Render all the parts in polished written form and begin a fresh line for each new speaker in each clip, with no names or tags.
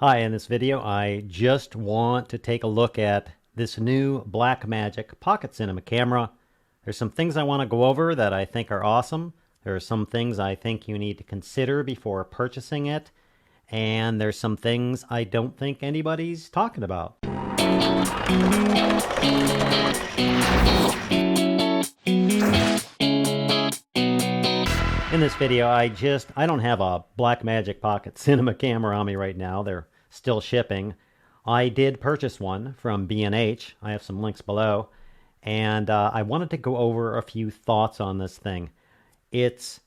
Hi, in this video I just want to take a look at this new Blackmagic Pocket Cinema camera. There's some things I want to go over that I think are awesome. There are some things I think you need to consider before purchasing it. And there's some things I don't think anybody's talking about. In this video, I don't have a Blackmagic Pocket Cinema camera on me right now. They're still shipping. I did purchase one from B&H. I have some links below. And I wanted to go over a few thoughts on this thing. It's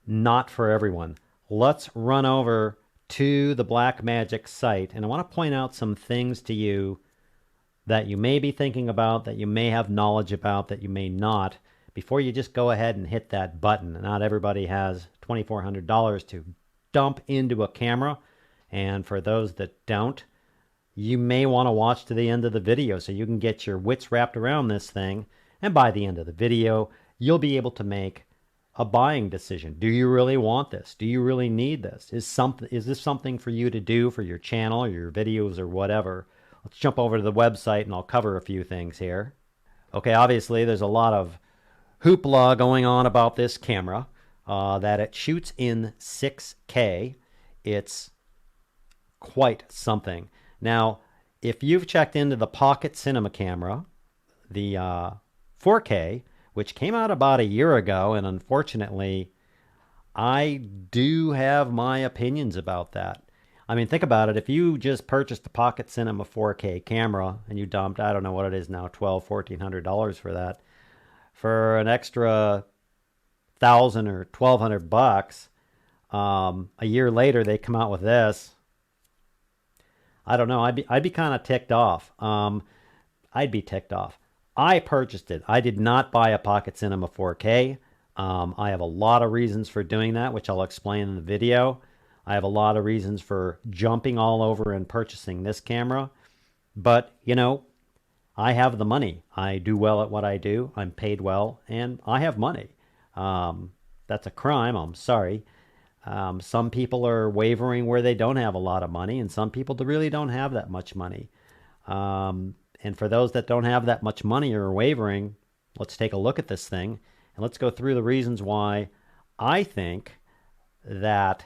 not for everyone. Let's run over to the Blackmagic site. And I want to point out some things to you that you may be thinking about, that you may have knowledge about, that you may not, before you just go ahead and hit that button. Not everybody has $2,400 to dump into a camera. And for those that don't, you may want to watch to the end of the video so you can get your wits wrapped around this thing. And by the end of the video, you'll be able to make a buying decision. Do you really want this? Do you really need this? Is this something for you to do for your channel or your videos or whatever? Let's jump over to the website and I'll cover a few things here. Okay, obviously there's a lot of hoopla going on about this camera, that it shoots in 6K. It's quite something. Now, if you've checked into the Pocket Cinema camera, the 4K, which came out about a year ago, and unfortunately, I do have my opinions about that. I mean, think about it. If you just purchased the Pocket Cinema 4K camera and you dumped, I don't know what it is now, $1,400 for that, for an extra $1,000 or $1,200, a year later they come out with this. I don't know. I'd be kind of ticked off. I'd be ticked off. I purchased it. I did not buy a Pocket Cinema 4K. I have a lot of reasons for doing that, which I'll explain in the video. I have a lot of reasons for jumping all over and purchasing this camera. But, you know, I have the money. I do well at what I do. I'm paid well, and I have money. That's a crime. I'm sorry. Some people are wavering where they don't have a lot of money, and some people really don't have that much money. And for those that don't have that much money or are wavering, let's take a look at this thing, and let's go through the reasons why I think this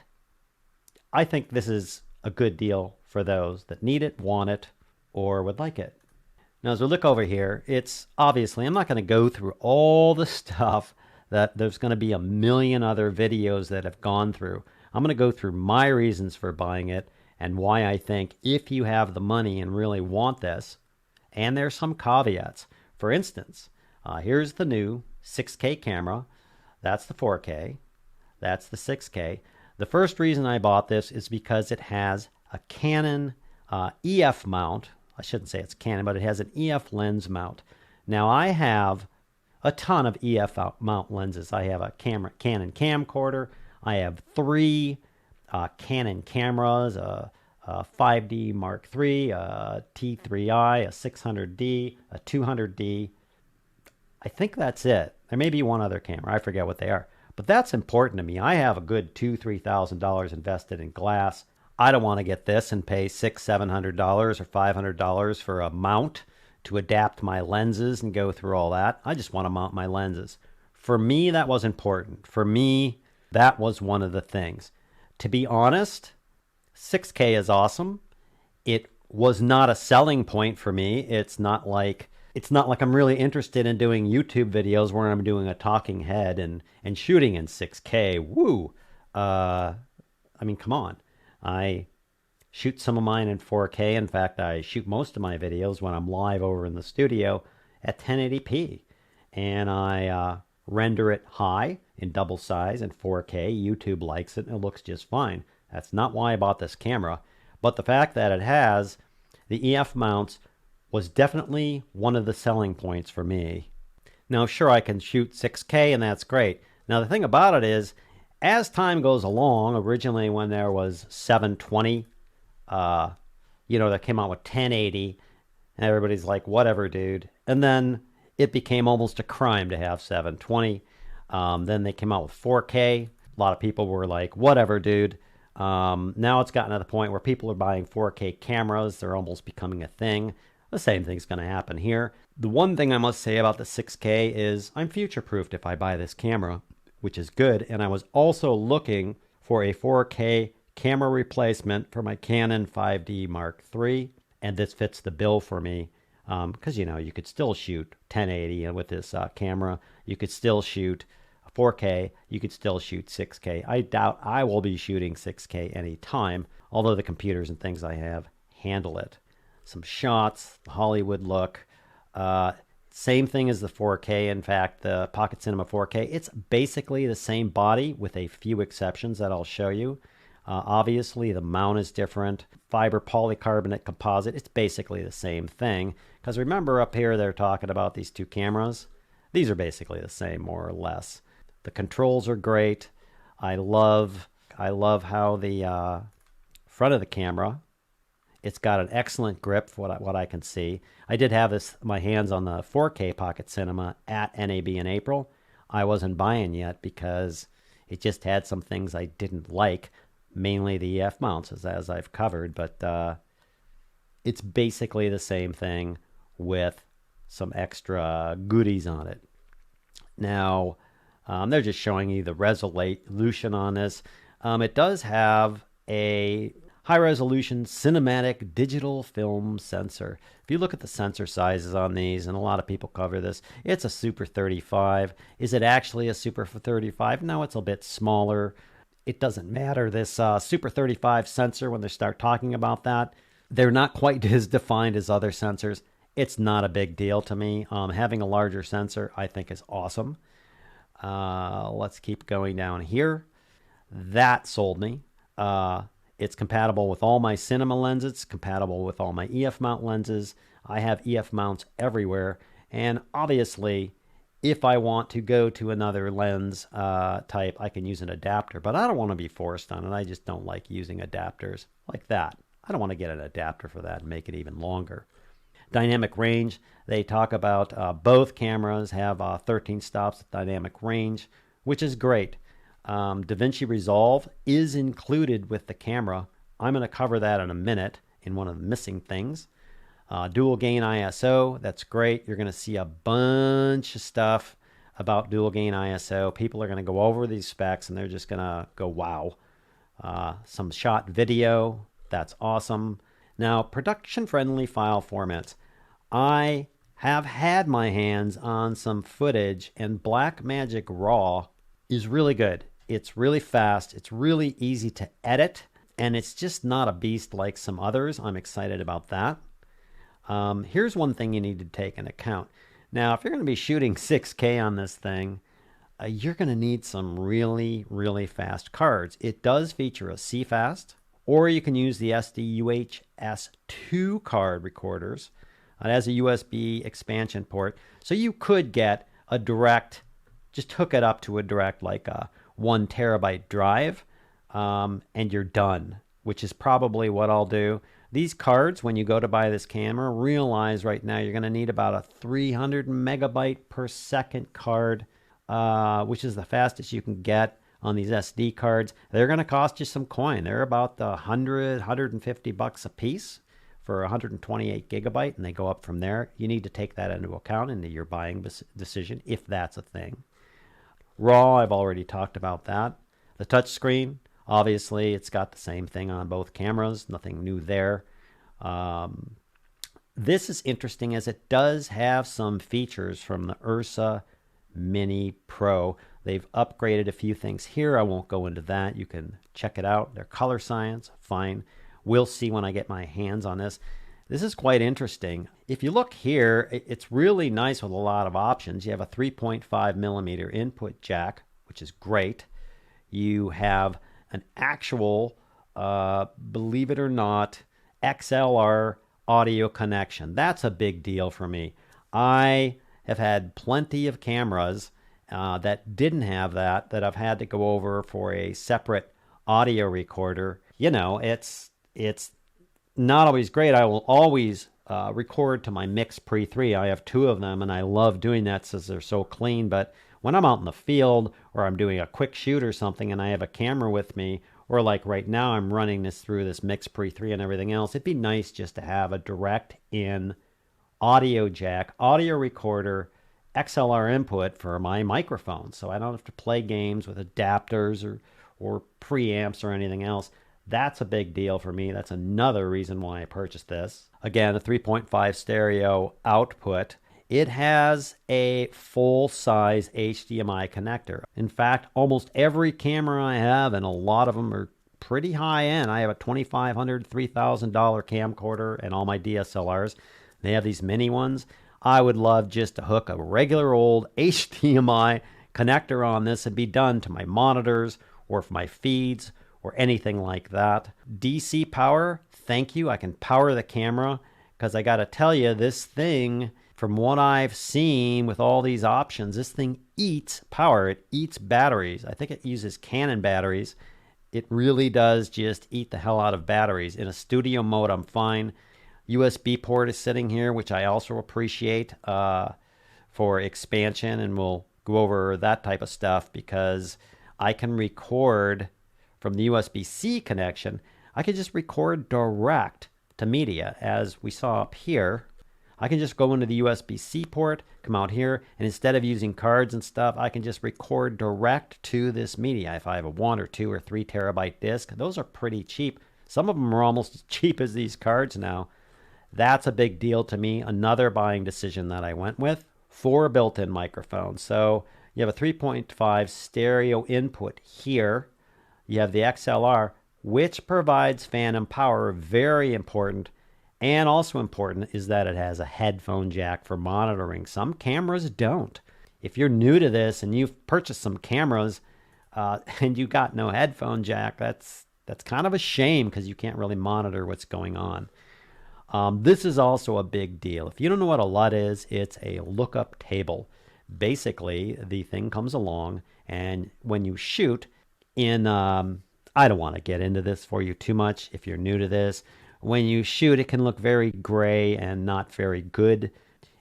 is a good deal for those that need it, want it, or would like it. Now, as we look over here, it's obviously, I'm not going to go through all the stuff that there's going to be a million other videos that have gone through. I'm going to go through my reasons for buying it and why I think if you have the money and really want this, and there's some caveats. For instance, here's the new 6K camera. That's the 4K. That's the 6K. The first reason I bought this is because it has a Canon EF mount. I shouldn't say it's Canon, but it has an EF lens mount. Now, I have a ton of EF mount lenses. I have a Canon camcorder. I have 3 Canon cameras, a 5D Mark III, a T3i, a 600D, a 200D. I think that's it. There may be one other camera. I forget what they are. But that's important to me. I have a good $2,000, $3,000 invested in glass. I don't want to get this and pay $600, $700 or $500 for a mount to adapt my lenses and go through all that. I just want to mount my lenses. For me, that was important. For me, that was one of the things. To be honest, 6K is awesome. It was not a selling point for me. It's not like I'm really interested in doing YouTube videos where I'm doing a talking head and shooting in 6K. Woo! I mean, come on. I shoot some of mine in 4K. In fact, I shoot most of my videos when I'm live over in the studio at 1080p. And I render it high in double size in 4K. YouTube likes it and it looks just fine. That's not why I bought this camera. But the fact that it has the EF mounts was definitely one of the selling points for me. Now, sure, I can shoot 6K and that's great. Now, the thing about it is, as time goes along, originally when there was 720, that came out with 1080, and everybody's like, whatever, dude. And then it became almost a crime to have 720. Then they came out with 4K. A lot of people were like, whatever, dude. Now it's gotten to the point where people are buying 4K cameras. They're almost becoming a thing. The same thing's going to happen here. The one thing I must say about the 6K is I'm future-proofed if I buy this camera, which is good. And I was also looking for a 4K camera replacement for my Canon 5D Mark III, and this fits the bill for me because, you could still shoot 1080 with this camera. You could still shoot 4K. You could still shoot 6K. I doubt I will be shooting 6K anytime, although the computers and things I have handle it. Some shots, the Hollywood look. Same thing as the 4K. In fact, the Pocket Cinema 4K, it's basically the same body with a few exceptions that I'll show you. Obviously, the mount is different. Fiber polycarbonate composite, it's basically the same thing. Because remember up here, they're talking about these two cameras. These are basically the same, more or less. The controls are great. I love how the front of the camera, it's got an excellent grip for what I can see. I did have my hands on the 4K Pocket Cinema at NAB in April. I wasn't buying yet because it just had some things I didn't like, mainly the EF mounts, as I've covered. But it's basically the same thing with some extra goodies on it. Now, they're just showing you the resolution on this. It does have a high-resolution cinematic digital film sensor. If you look at the sensor sizes on these, and a lot of people cover this, it's a Super 35. Is it actually a Super 35? No, it's a bit smaller. It doesn't matter. This Super 35 sensor, when they start talking about that, they're not quite as defined as other sensors. It's not a big deal to me. Having a larger sensor, I think, is awesome. Let's keep going down here. That sold me. It's compatible with all my cinema lenses. It's compatible with all my EF mount lenses. I have EF mounts everywhere. And obviously, if I want to go to another lens type, I can use an adapter. But I don't want to be forced on it. I just don't like using adapters like that. I don't want to get an adapter for that and make it even longer. Dynamic range, they talk about both cameras have 13 stops of dynamic range, which is great. DaVinci Resolve is included with the camera. I'm going to cover that in a minute in one of the missing things. Dual gain ISO, that's great. You're going to see a bunch of stuff about dual gain ISO. People are going to go over these specs and they're just going to go, wow. Some shot video, that's awesome. Now, production-friendly file formats. I have had my hands on some footage, and Blackmagic RAW is really good. It's really fast. It's really easy to edit, and it's just not a beast like some others. I'm excited about that. Here's one thing you need to take into account. Now, if you're going to be shooting 6K on this thing, you're going to need some really, really fast cards. It does feature a CFast, or you can use the SD UHS-II card recorders. It has a USB expansion port. So you could get a direct, just hook it up to a direct like a 1 terabyte drive, and you're done, which is probably what I'll do. These cards, when you go to buy this camera, realize right now you're going to need about a 300 megabyte per second card, which is the fastest you can get on these SD cards. They're going to cost you some coin. They're about $150 a piece for 128 gigabyte, and they go up from there. You need to take that into account into your buying decision, if that's a thing. RAW, I've already talked about that. The touch screen, obviously, it's got the same thing on both cameras. Nothing new there. This is interesting as it does have some features from the Ursa Mini Pro. They've upgraded a few things here. I won't go into that. You can check it out. Their color science, fine. We'll see when I get my hands on this. This is quite interesting. If you look here, it's really nice with a lot of options. You have a 3.5 millimeter input jack, which is great. You have an actual, believe it or not, XLR audio connection. That's a big deal for me. I have had plenty of cameras that didn't have that I've had to go over for a separate audio recorder. You know, it's not always great. I will always record to my Mix Pre 3. I have two of them, and I love doing that since they're so clean. But when I'm out in the field or I'm doing a quick shoot or something and I have a camera with me, or like right now I'm running this through this Mix Pre 3 and everything else. It'd be nice just to have a direct in audio jack, audio recorder, XLR input for my microphone, so I don't have to play games with adapters or preamps or anything else. That's a big deal for me. That's another reason why I purchased this. Again, a 3.5 stereo output. It has a full-size HDMI connector. In fact, almost every camera I have, and a lot of them are pretty high-end. I have a $2,500, $3,000 camcorder and all my DSLRs. They have these mini ones. I would love just to hook a regular old HDMI connector on this and be done to my monitors or for my feeds or anything like that. DC power, thank you. I can power the camera because I got to tell you, this thing, from what I've seen with all these options, this thing eats power. It eats batteries. I think it uses Canon batteries. It really does just eat the hell out of batteries. In a studio mode, I'm fine. USB port is sitting here, which I also appreciate for expansion, and we'll go over that type of stuff because I can record from the USB-C connection. I can just record direct to media, as we saw up here. I can just go into the USB-C port, come out here, and instead of using cards and stuff, I can just record direct to this media. If I have a 1 or 2 or 3 terabyte disk, those are pretty cheap. Some of them are almost as cheap as these cards now. That's a big deal to me. Another buying decision that I went with. 4 built-in microphones. So you have a 3.5 stereo input here. You have the XLR, which provides phantom power, very important. And also important is that it has a headphone jack for monitoring. Some cameras don't. If you're new to this and you've purchased some cameras and you got no headphone jack, that's kind of a shame because you can't really monitor what's going on. This is also a big deal. If you don't know what a LUT is, it's a lookup table. Basically, the thing comes along, and when you shoot in, I don't want to get into this for you too much if you're new to this. When you shoot, it can look very gray and not very good,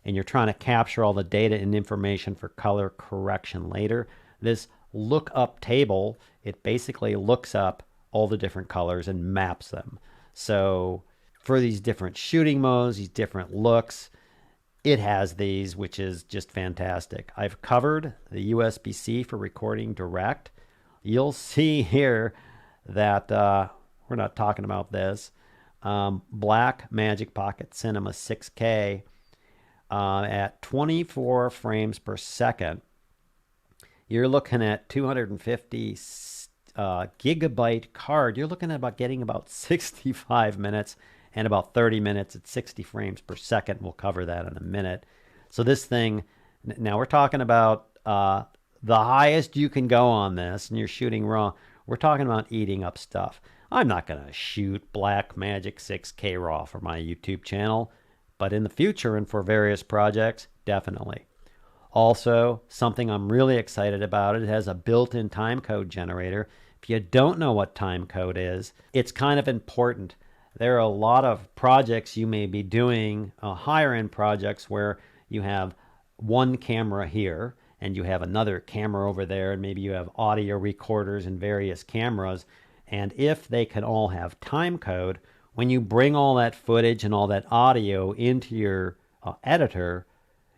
and you're trying to capture all the data and information for color correction later. This lookup table, it basically looks up all the different colors and maps them. So for these different shooting modes, these different looks, it has these, which is just fantastic. I've covered the USB-C for recording direct. You'll see here that we're not talking about this. Blackmagic Pocket Cinema 6K at 24 frames per second. You're looking at 250 gigabyte card. You're looking at getting about 65 minutes and about 30 minutes at 60 frames per second. We'll cover that in a minute. So this thing, now we're talking about the highest you can go on this, and you're shooting raw. We're talking about eating up stuff. I'm not going to shoot Blackmagic 6K RAW for my YouTube channel, but in the future and for various projects, definitely. Also, something I'm really excited about, it has a built-in timecode generator. If you don't know what timecode is, it's kind of important. There are a lot of projects you may be doing, higher-end projects where you have one camera here and you have another camera over there, and maybe you have audio recorders and various cameras. And if they can all have time code, when you bring all that footage and all that audio into your editor,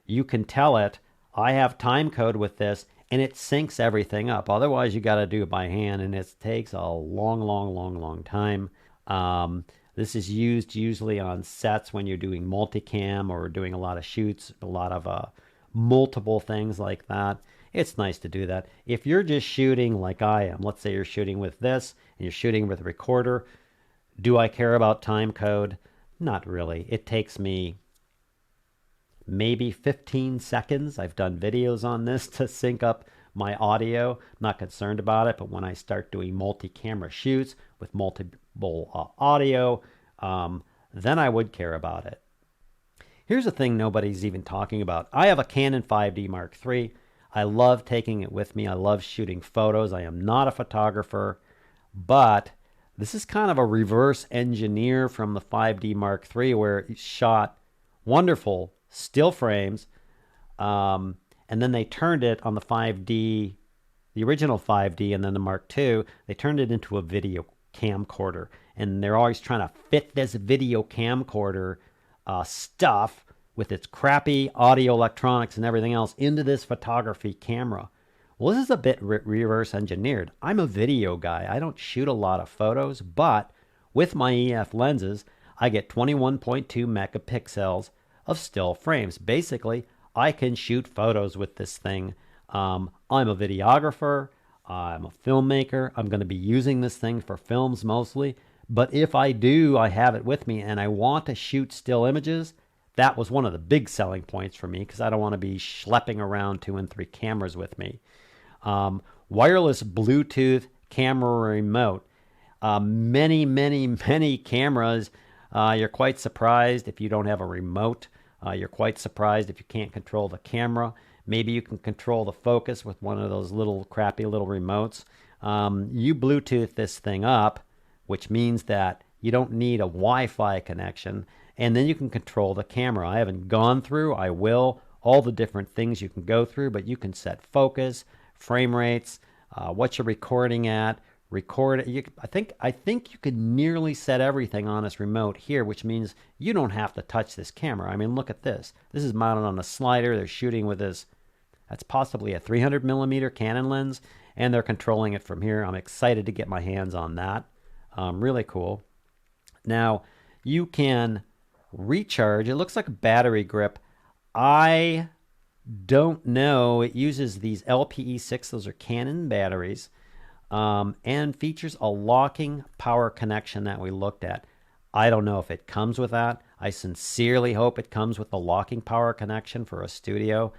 you can tell it, I have time code with this, and it syncs everything up. Otherwise, you got to do it by hand, and it takes a long time. This is used usually on sets when you're doing multicam or doing a lot of shoots, a lot of multiple things like that. It's nice to do that. If you're just shooting like I am, let's say you're shooting with this and you're shooting with a recorder, do I care about time code? Not really. It takes me maybe 15 seconds. I've done videos on this to sync up my audio. I'm not concerned about it, but when I start doing multi-camera shoots with multiple audio, then I would care about it. Here's a thing nobody's even talking about. I have a Canon 5D Mark III. I love taking it with me. I love shooting photos. I am not a photographer, but this is kind of a reverse engineer from the 5D Mark III, where it shot wonderful still frames, and then they turned it on the 5D, the original 5D and then the Mark II, they turned it into a video camcorder. And they're always trying to fit this video camcorder stuff with its crappy audio electronics and everything else into this photography camera. Well, this is a bit reverse engineered. I'm a video guy. I don't shoot a lot of photos, but with my EF lenses, I get 21.2 megapixels of still frames. Basically, I can shoot photos with this thing. I'm a videographer. I'm a filmmaker. I'm going to be using this thing for films mostly. But if I do, I have it with me and I want to shoot still images. That was one of the big selling points for me because I don't want to be schlepping around 2 and 3 cameras with me. Wireless Bluetooth camera remote. Many cameras. You're quite surprised if you don't have a remote. You're quite surprised if you can't control the camera. Maybe you can control the focus with one of those little crappy little remotes. You Bluetooth this thing up, which means that you don't need a Wi-Fi connection, and then you can control the camera. I haven't gone through, I will, all the different things you can go through, but you can set focus, frame rates, what you're recording at, I think you could nearly set everything on this remote here, which means you don't have to touch this camera. I mean, look at this. This is mounted on a slider. They're shooting with this, that's possibly a 300 millimeter Canon lens, and they're controlling it from here. I'm excited to get my hands on that. Really cool. Now, you can recharge. It looks like a battery grip. I don't know. It uses these LPE6. Those are Canon batteries. And features a locking power connection that we looked at. I don't know if it comes with that. I sincerely hope it comes with a locking power connection for a studio.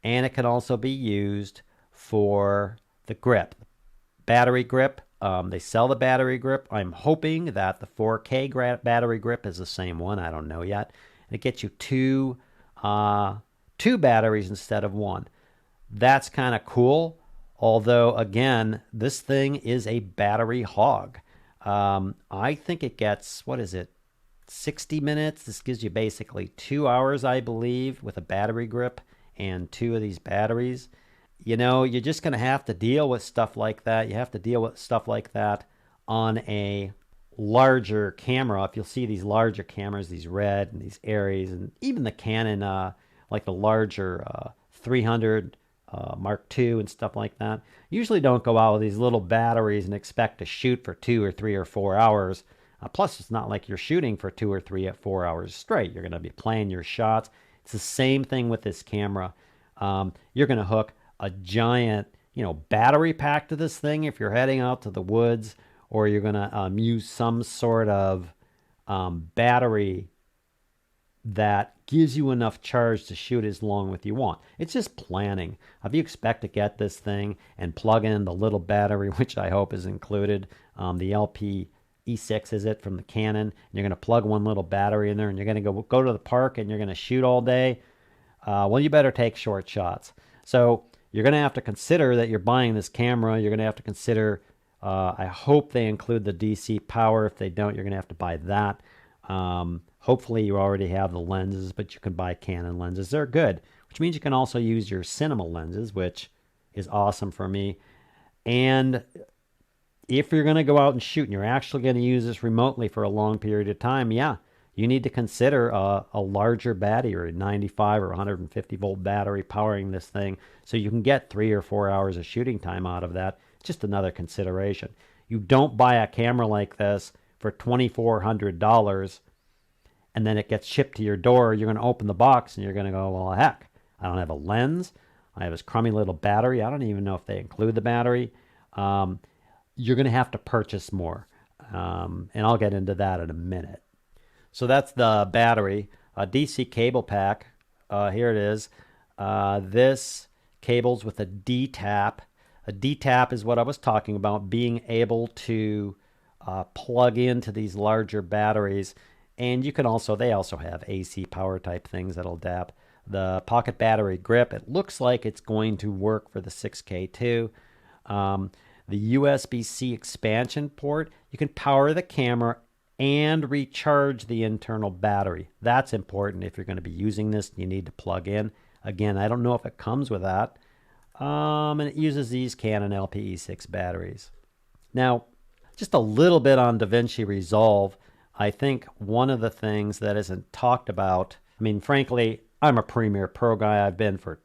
And it can also be used for the grip. Battery grip. They sell the battery grip. I'm hoping that the 4K battery grip is the same one. I don't know yet. And it gets you two batteries instead of one. That's kind of cool. Although, again, this thing is a battery hog. I think it gets, 60 minutes? This gives you basically 2 hours, I believe, with a battery grip and 2 of these batteries. You know, you're just going to have to deal with stuff like that. You have to deal with stuff like that on a larger camera. If you'll see these larger cameras, these Red and these Aries, and even the Canon, like the larger 300 Mark II and stuff like that, usually don't go out with these little batteries and expect to shoot for 2 or 3 or 4 hours. Plus, it's not like you're shooting for 2 or 3 or 4 hours straight. You're going to be playing your shots. It's the same thing with this camera. You're going to hook a giant, battery pack to this thing if you're heading out to the woods, or you're going to use some sort of battery that gives you enough charge to shoot as long as you want. It's just planning. If you expect to get this thing and plug in the little battery, which I hope is included, the LPE6 is it from the Canon, and you're going to plug one little battery in there and you're going to go to the park and you're going to shoot all day, well, you better take short shots. So you're going to have to consider that you're buying this camera. You're going to have to consider, I hope they include the DC power. If they don't, you're going to have to buy that. Hopefully you already have the lenses, but you can buy Canon lenses. They're good, which means you can also use your cinema lenses, which is awesome for me. And if you're going to go out and shoot and you're actually going to use this remotely for a long period of time, yeah, you need to consider a larger battery, or a 95 or 150 volt battery powering this thing so you can get 3 or 4 hours of shooting time out of that. It's just another consideration. You don't buy a camera like this for $2,400 and then it gets shipped to your door. You're going to open the box and you're going to go, well, heck, I don't have a lens. I have this crummy little battery. I don't even know if they include the battery. You're going to have to purchase more. And I'll get into that in a minute. So that's the battery. A DC cable pack. Here it is. This cable's with a D-tap. A D-tap is what I was talking about, being able to plug into these larger batteries. And you can also, they also have AC power type things that'll DAP. The pocket battery grip, it looks like it's going to work for the 6K too. The USB-C expansion port, you can power the camera and recharge the internal battery. That's important if you're going to be using this. You need to plug in. Again, I don't know if it comes with that. And it uses these Canon LPE6 batteries. Now, just a little bit on DaVinci Resolve. I think one of the things that isn't talked about, I mean, frankly, I'm a Premiere Pro guy. I've been for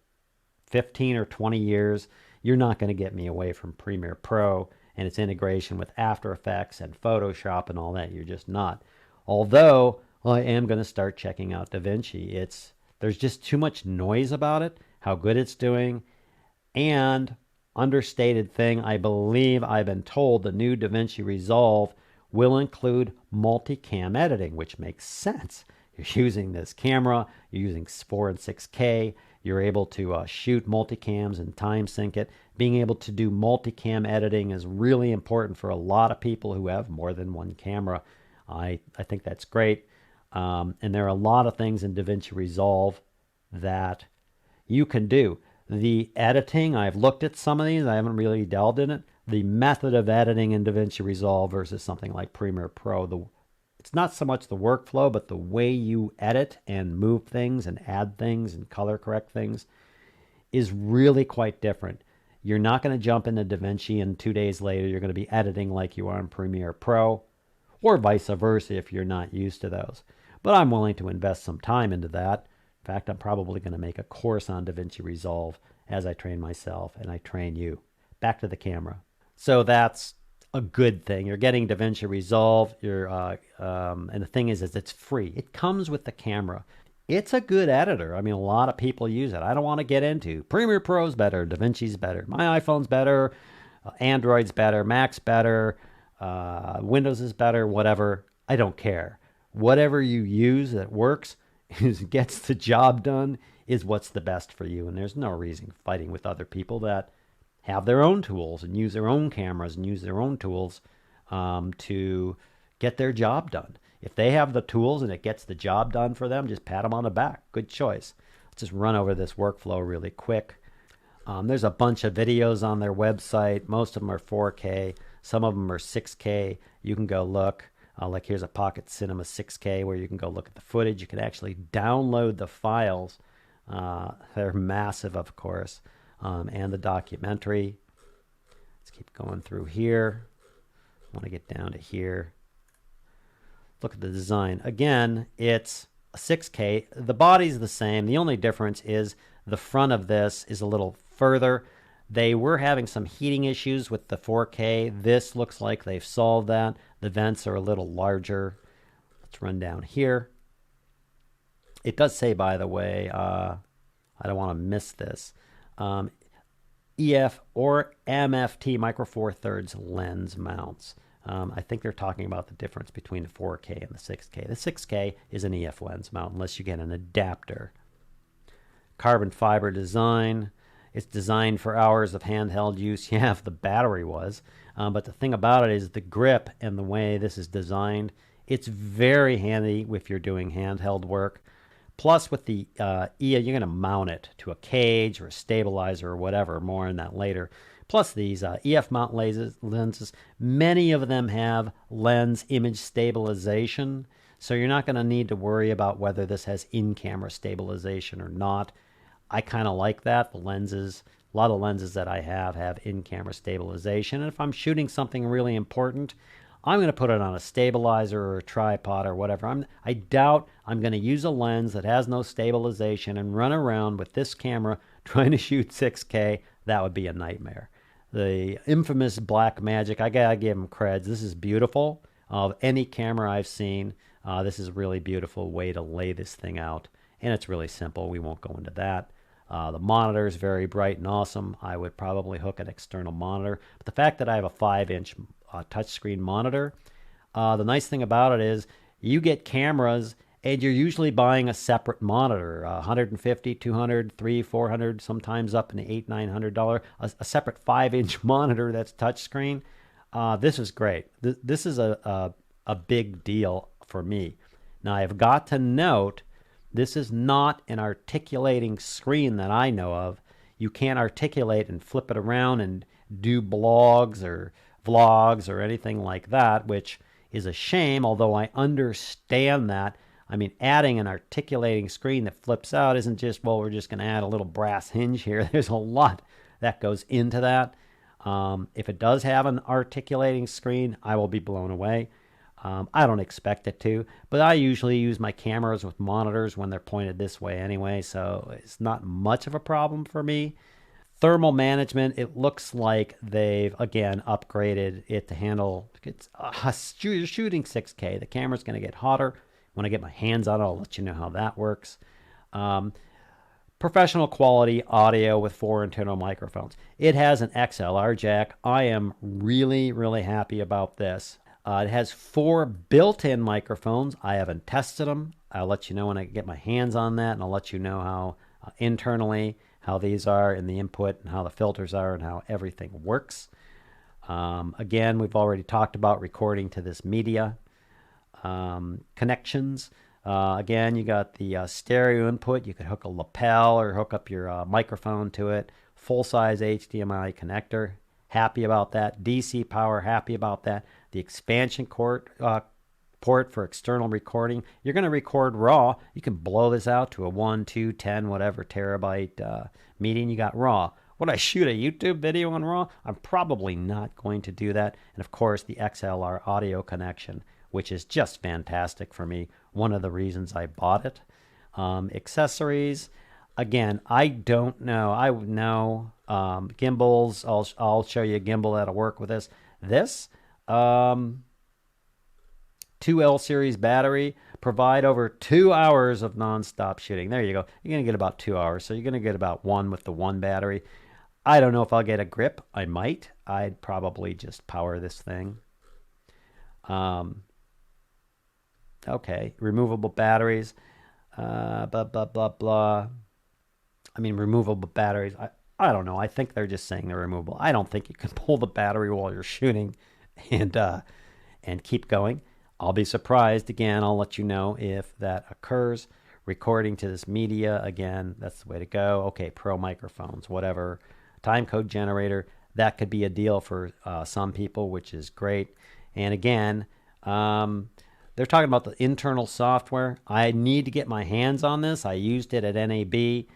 15 or 20 years. You're not going to get me away from Premiere Pro and its integration with After Effects and Photoshop and all that. You're just not. Although I am going to start checking out DaVinci. There's just too much noise about it, how good it's doing, and understated thing, I believe I've been told the new DaVinci Resolve will include multicam editing, which makes sense. You're using this camera, you're using 4 and 6K, you're able to shoot multicams and time sync it. Being able to do multicam editing is really important for a lot of people who have more than one camera. I think that's great. And there are a lot of things in DaVinci Resolve that you can do. The editing, I've looked at some of these. I haven't really delved in it. The method of editing in DaVinci Resolve versus something like Premiere Pro, it's not so much the workflow, but the way you edit and move things and add things and color correct things is really quite different. You're not going to jump into DaVinci and 2 days later you're going to be editing like you are in Premiere Pro, or vice versa if you're not used to those. But I'm willing to invest some time into that. In fact, I'm probably going to make a course on DaVinci Resolve as I train myself and I train you. Back to the camera. So that's a good thing. You're getting DaVinci Resolve. And the thing is it's free. It comes with the camera. It's a good editor. I mean, a lot of people use it. I don't want to get into Premiere Pro's better, DaVinci's better, my iPhone's better, Android's better, Mac's better, Windows is better, whatever. I don't care. Whatever you use that works, gets the job done, is what's the best for you. And there's no reason fighting with other people that have their own tools and use their own cameras and use their own tools to get their job done. If they have the tools and it gets the job done for them, just pat them on the back. Good choice. Let's just run over this workflow really quick. There's a bunch of videos on their website. Most of them are 4K. Some of them are 6K. You can go look. Like here's a Pocket Cinema 6K where you can go look at the footage. You can actually download the files. They're massive, of course. And the documentary. Let's keep going through here. I want to get down to here. Look at the design. Again, it's a 6K. The body's the same. The only difference is the front of this is a little further. They were having some heating issues with the 4K. This looks like they've solved that. The vents are a little larger. Let's run down here. It does say, by the way, I don't want to miss this, EF or MFT micro four thirds lens mounts. I think they're talking about the difference between the 4K and the 6K. The 6K is an EF lens mount unless you get an adapter. Carbon fiber design. It's designed for hours of handheld use. Yeah, if the battery was. But the thing about it is the grip and the way this is designed, it's very handy if you're doing handheld work. Plus with the EF, you're going to mount it to a cage or a stabilizer or whatever. More on that later. Plus these EF mount lenses, many of them have lens image stabilization. So you're not going to need to worry about whether this has in-camera stabilization or not. I kind of like that. The lenses, a lot of lenses that I have in-camera stabilization. And if I'm shooting something really important, I'm going to put it on a stabilizer or a tripod or whatever. I doubt I'm going to use a lens that has no stabilization and run around with this camera trying to shoot 6K. That would be a nightmare. The infamous Blackmagic, I got to give them creds. This is beautiful. Of any camera I've seen, this is a really beautiful way to lay this thing out. And it's really simple. We won't go into that. The monitor is very bright and awesome. I would probably hook an external monitor. But the fact that I have a 5-inch touchscreen monitor, the nice thing about it is you get cameras and you're usually buying a separate monitor, $150, $200, $300, $400, sometimes up in the $800, $900, a separate 5-inch monitor that's touchscreen. This is great. This is a big deal for me. Now, I've got to note, this is not an articulating screen that I know of. You can't articulate and flip it around and do blogs or vlogs or anything like that, which is a shame, although I understand that. I mean, adding an articulating screen that flips out isn't just, well, we're just going to add a little brass hinge here. There's a lot that goes into that. If it does have an articulating screen, I will be blown away. I don't expect it to, but I usually use my cameras with monitors when they're pointed this way anyway, so it's not much of a problem for me. Thermal management, it looks like they've, again, upgraded it to handle, you're shooting 6K. The camera's going to get hotter. When I get my hands on it, I'll let you know how that works. Professional quality audio with 4 internal microphones. It has an XLR jack. I am really, really happy about this. It has 4 built-in microphones. I haven't tested them. I'll let you know when I get my hands on that, and I'll let you know how internally, how these are in the input and how the filters are and how everything works. Again, we've already talked about recording to this media. Connections. Again, you got the stereo input. You could hook a lapel or hook up your microphone to it. Full-size HDMI connector. Happy about that. DC power. Happy about that. The expansion port for external recording. You're going to record RAW. You can blow this out to a 1, 2, 10, whatever terabyte meeting. You got RAW. Would I shoot a YouTube video on RAW? I'm probably not going to do that. And of course, the XLR audio connection, which is just fantastic for me. One of the reasons I bought it. Accessories. Again, I don't know. I know gimbals. I'll show you a gimbal that'll work with this. This 2L series battery, provide over 2 hours of nonstop shooting. There you go. You're going to get about 2 hours. So you're going to get about 1 with the 1 battery. I don't know if I'll get a grip. I might. I'd probably just power this thing. Okay, removable batteries. Blah, blah, blah, blah. I mean, removable batteries. I don't know. I think they're just saying they're removable. I don't think you can pull the battery while you're shooting and keep going. I'll be surprised. Again, I'll let you know if that occurs. Recording to this media, again, that's the way to go. Okay, pro microphones, whatever. Time code generator, that could be a deal for some people, which is great. And again, they're talking about the internal software. I need to get my hands on this. I used it at NAB.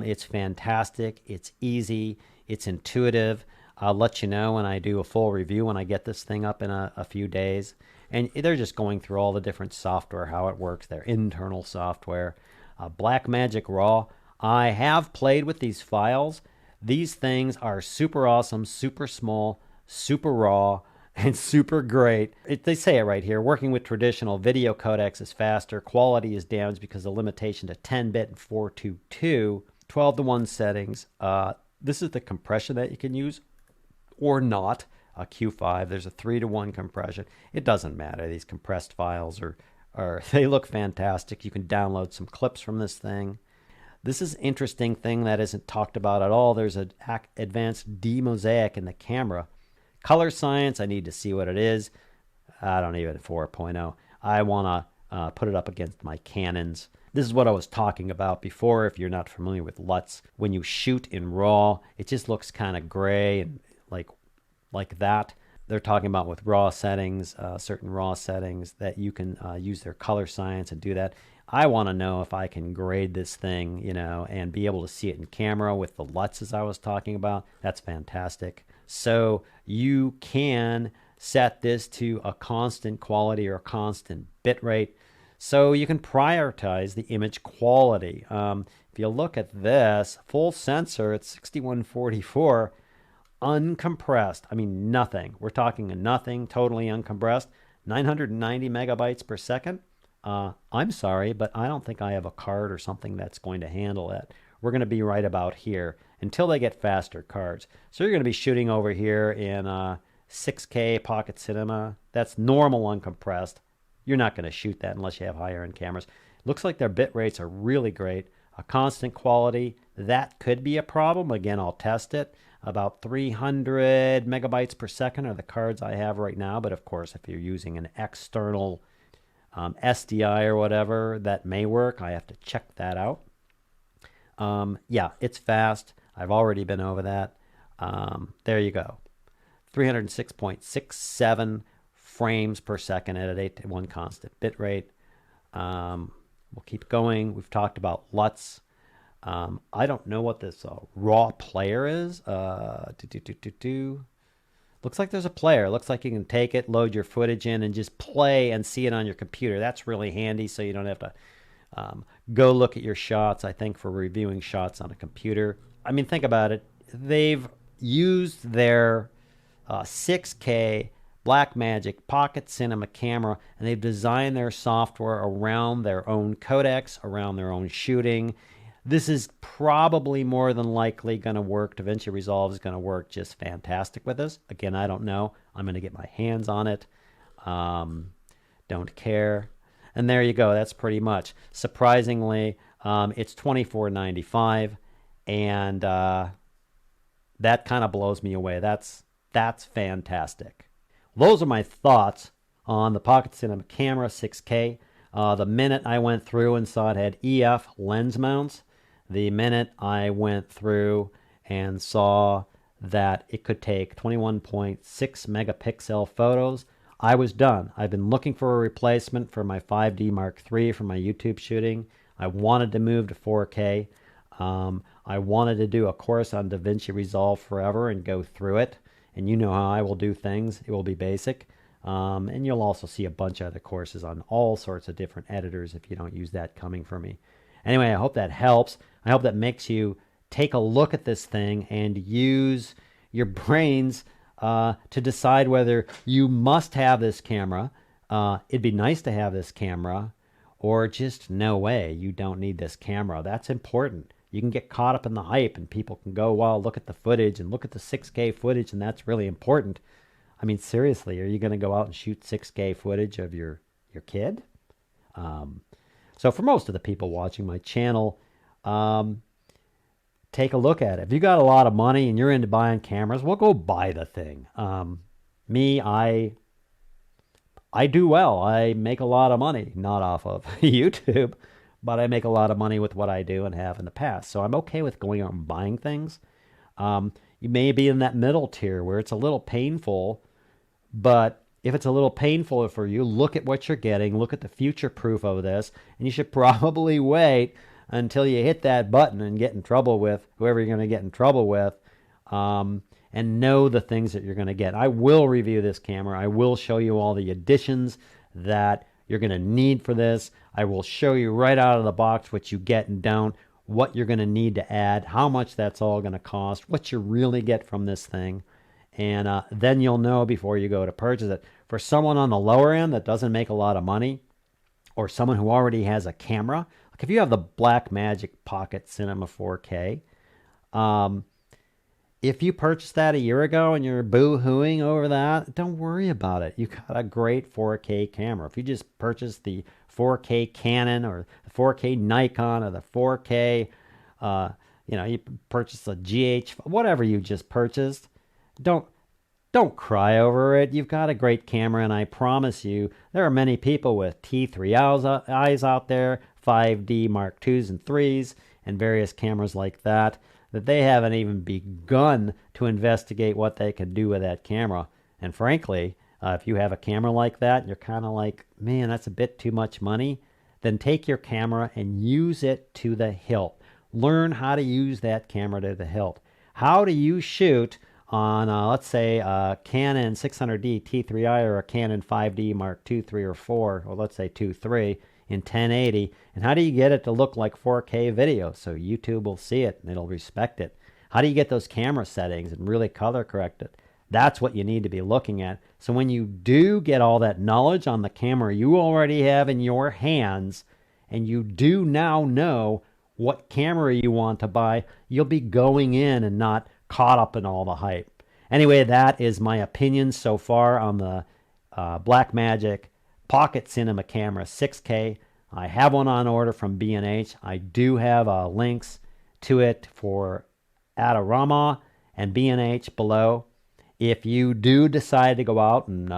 It's fantastic. It's easy. It's intuitive. I'll let you know when I do a full review when I get this thing up in a few days. And they're just going through all the different software, how it works, their internal software. Blackmagic RAW. I have played with these files. These things are super awesome, super small, super raw, and super great. They say it right here. Working with traditional video codecs is faster. Quality is damaged because of the limitation to 10-bit and 422, 12:1 settings. This is the compression that you can use or not. Q5, there's a 3:1 compression. It doesn't matter. These compressed files they look fantastic. You can download some clips from this thing. This is an interesting thing that isn't talked about at all. There's an advanced demosaic in the camera. Color science, I need to see what it is. I don't even 4.0. I want to put it up against my Canons. This is what I was talking about before. If you're not familiar with LUTs, when you shoot in RAW, it just looks kind of gray and like that. They're talking about with RAW settings, certain RAW settings that you can use their color science and do that. I want to know if I can grade this thing, and be able to see it in camera with the LUTs as I was talking about. That's fantastic. So you can set this to a constant quality or a constant bit rate. So you can prioritize the image quality. If you look at this, full sensor at 6144, uncompressed. I mean, nothing. We're talking nothing, totally uncompressed. 990 megabytes per second. I'm sorry, but I don't think I have a card or something that's going to handle it. We're going to be right about here until they get faster cards. So you're going to be shooting over here in 6K pocket cinema. That's normal uncompressed. You're not going to shoot that unless you have higher end cameras. Looks like their bit rates are really great. A constant quality, that could be a problem. Again, I'll test it. About 300 megabytes per second are the cards I have right now. But of course, if you're using an external SDI or whatever, that may work. I have to check that out. Yeah, it's fast. I've already been over that. There you go. 306.67 frames per second at an 8:1 constant bit rate. We'll keep going. We've talked about LUTs. I don't know what this raw player is. Looks like there's a player. Looks like you can take it, load your footage in, and just play and see it on your computer. That's really handy, so you don't have to go look at your shots, I think, for reviewing shots on a computer. I mean, think about it. They've used their 6K Blackmagic Pocket Cinema camera, and they've designed their software around their own codecs, around their own shooting. This is probably more than likely going to work. DaVinci Resolve is going to work just fantastic with this. Again, I don't know. I'm going to get my hands on it. Don't care. And there you go. That's pretty much. Surprisingly, it's $24.95, and that kind of blows me away. That's fantastic. Those are my thoughts on the Pocket Cinema Camera 6K. The minute I went through and saw it had EF lens mounts, the minute I went through and saw that it could take 21.6 megapixel photos, I was done. I've been looking for a replacement for my 5D Mark III for my YouTube shooting. I wanted to move to 4K. I wanted to do a course on DaVinci Resolve forever and go through it. And you know how I will do things. It will be basic. And you'll also see a bunch of other courses on all sorts of different editors if you don't use that coming from me. Anyway, I hope that helps. I hope that makes you take a look at this thing and use your brains to decide whether you must have this camera. It'd be nice to have this camera, or just no way, you don't need this camera. That's important. You can get caught up in the hype and people can go, well, look at the footage and look at the 6K footage, and that's really important. I mean, seriously, are you going to go out and shoot 6K footage of your kid? So for most of the people watching my channel, take a look at it. If you got a lot of money and you're into buying cameras, well, go buy the thing. Me, I do well. I make a lot of money, not off of YouTube, but I make a lot of money with what I do and have in the past. So I'm okay with going out and buying things. You may be in that middle tier where it's a little painful, but if it's a little painful for you, look at what you're getting, look at the future proof of this, and you should probably wait until you hit that button and get in trouble with whoever you're going to get in trouble with, and know the things that you're going to get. I will review this camera. I will show you all the additions that you're going to need for this. I will show you right out of the box what you get and don't, what you're going to need to add, how much that's all going to cost, what you really get from this thing. And then you'll know before you go to purchase it. For someone on the lower end that doesn't make a lot of money, or someone who already has a camera, like if you have the Blackmagic Pocket Cinema 4K, if you purchased that a year ago and you're boo-hooing over that, don't worry about it. You got a great 4K camera. If you just purchased the 4K Canon or the 4K Nikon or the 4K, you purchased a GH, whatever you just purchased, don't cry over it. You've got a great camera, and I promise you, there are many people with T3 eyes out there, 5D Mark IIs and 3s, and various cameras like that they haven't even begun to investigate what they can do with that camera. And frankly, if you have a camera like that, and you're kind of like, man, that's a bit too much money, then take your camera and use it to the hilt. Learn how to use that camera to the hilt. How do you shoot on, let's say, a Canon 600D T3i or a Canon 5D Mark II, 3, or 4, or let's say 2, 3 in 1080, and how do you get it to look like 4K video so YouTube will see it and it'll respect it? How do you get those camera settings and really color correct it? That's what you need to be looking at. So when you do get all that knowledge on the camera you already have in your hands, and you do now know what camera you want to buy, you'll be going in and not caught up in all the hype. Anyway, that is my opinion so far on the Blackmagic Pocket Cinema Camera 6K. I have one on order from B&H. I do have links to it for Adorama and B&H below. If you do decide to go out and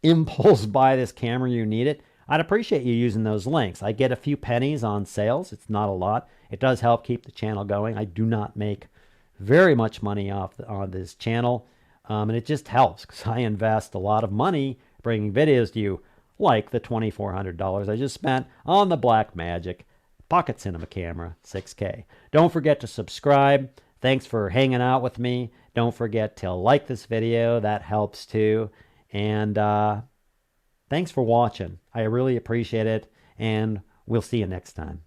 impulse buy this camera, you need it, I'd appreciate you using those links. I get a few pennies on sales. It's not a lot. It does help keep the channel going. I do not make very much money on this channel, and it just helps because I invest a lot of money bringing videos to you, like the $2,400 I just spent on the Blackmagic pocket cinema camera 6K. Don't forget to subscribe. Thanks for hanging out with me. Don't forget to like this video. That helps too. And thanks for watching. I really appreciate it. And we'll see you next time.